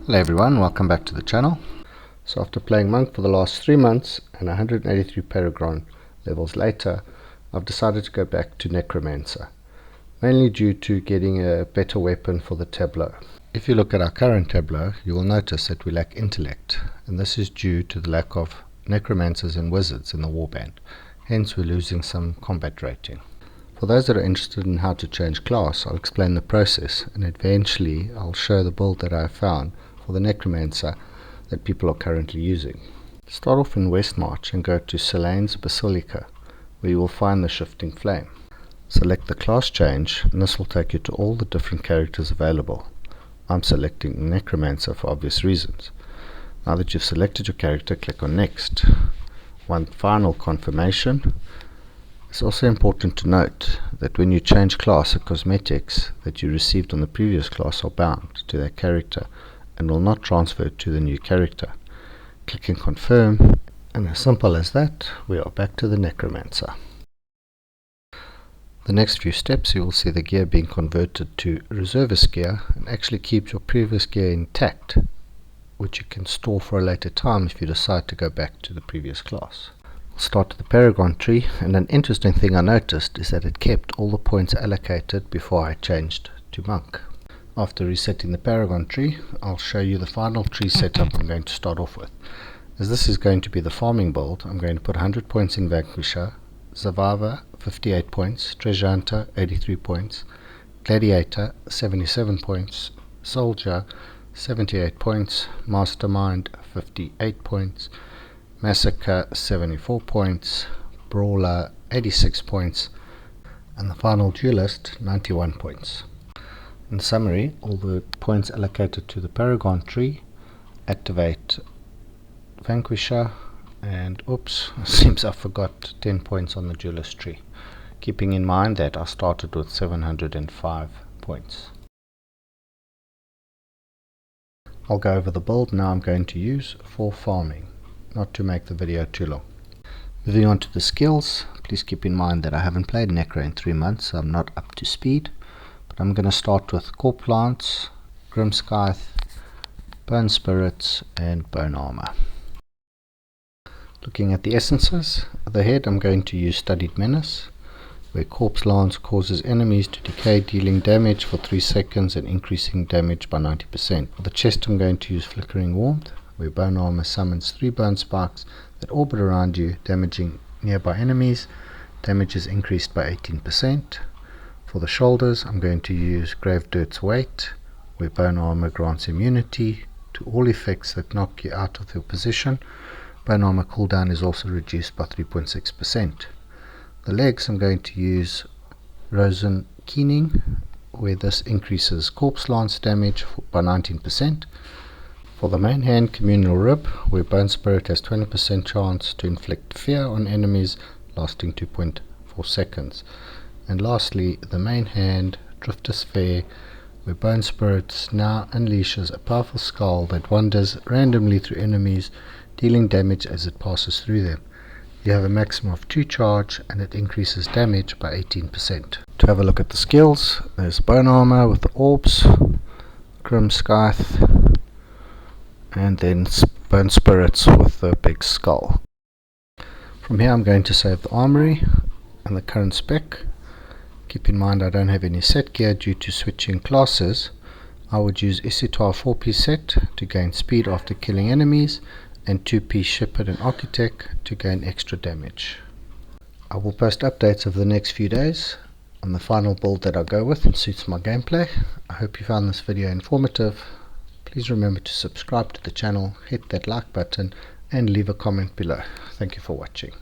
Hello everyone, welcome back to the channel. So after playing Monk for the last 3 months and 183 Patagon levels later, I've decided to go back to Necromancer, mainly due to getting a better weapon for the tableau. If you look at our current tableau, you will notice that we lack intellect, and this is due to the lack of necromancers and wizards in the warband, hence we're losing some combat rating. For those that are interested in how to change class, I'll explain the process, and eventually I'll show the build that I have found for the Necromancer that people are currently using. Start off in West March and go to Selene's Basilica, where you will find the Shifting Flame. Select the class change, and this will take you to all the different characters available. I'm selecting Necromancer for obvious reasons. Now that you've selected your character, click on Next. One final confirmation. It's also important to note that when you change class, the cosmetics that you received on the previous class are bound to that character and will not transfer to the new character. Click and confirm, and as simple as that, we are back to the Necromancer. The next few steps, you will see the gear being converted to reservist gear and actually keeps your previous gear intact, which you can store for a later time if you decide to go back to the previous class. We'll start with the Patagon tree, and an interesting thing I noticed is that it kept all the points allocated before I changed to Monk. After resetting the Patagon tree, I'll show you the final tree setup I'm going to start off with. As this is going to be the farming build, I'm going to put 100 points in Vanquisher, Survivor 58 points, Treasure Hunter 83 points, Gladiator 77 points, Soldier 78 points, Mastermind 58 points, Massacre 74 points, Brawler 86 points, and the final Duelist 91 points. In summary, all the points allocated to the Patagon tree activate Vanquisher, and oops, seems I forgot 10 points on the Duelist tree, keeping in mind that I started with 705 points. I'll go over the build now I'm going to use for farming, not to make the video too long. Moving on to the skills, please keep in mind that I haven't played Necro in 3 months, so I'm not up to speed. But I'm going to start with Corpse Lance, Grimscythe, Bone Spirits, and Bone Armor. Looking at the essences, at the head I'm going to use Studied Menace, where Corpse Lance causes enemies to decay, dealing damage for 3 seconds and increasing damage by 90%. For the chest I'm going to use Flickering Warmth, where Bone Armor summons 3 bone spikes that orbit around you, damaging nearby enemies. Damage is increased by 18%. For the shoulders, I'm going to use Gravedirt's Weight, where Bone Armor grants immunity to all effects that knock you out of your position. Bone Armor cooldown is also reduced by 3.6%. The legs, I'm going to use Rosen Keening, where this increases Corpse Lance damage by 19%. For the main hand, Communal Rib, where Bone Spirit has 20% chance to inflict fear on enemies lasting 2.4 seconds. And lastly, the main hand, Drifter's Fair, where Bone Spirit now unleashes a powerful skull that wanders randomly through enemies, dealing damage as it passes through them. You have a maximum of 2 charge, and it increases damage by 18%. To have a look at the skills, there's Bone Armor with the Orbs, Grimscythe, and then Bone Spirits with the big skull. From here I'm going to save the armory and the current spec. Keep in mind I don't have any set gear due to switching classes. I would use Isitar 4-piece set to gain speed after killing enemies, and 2-piece Shepherd and Architect to gain extra damage. I will post updates over the next few days on the final build that I go with and suits my gameplay. I hope you found this video informative. Please remember to subscribe to the channel, hit that like button, and leave a comment below. Thank you for watching.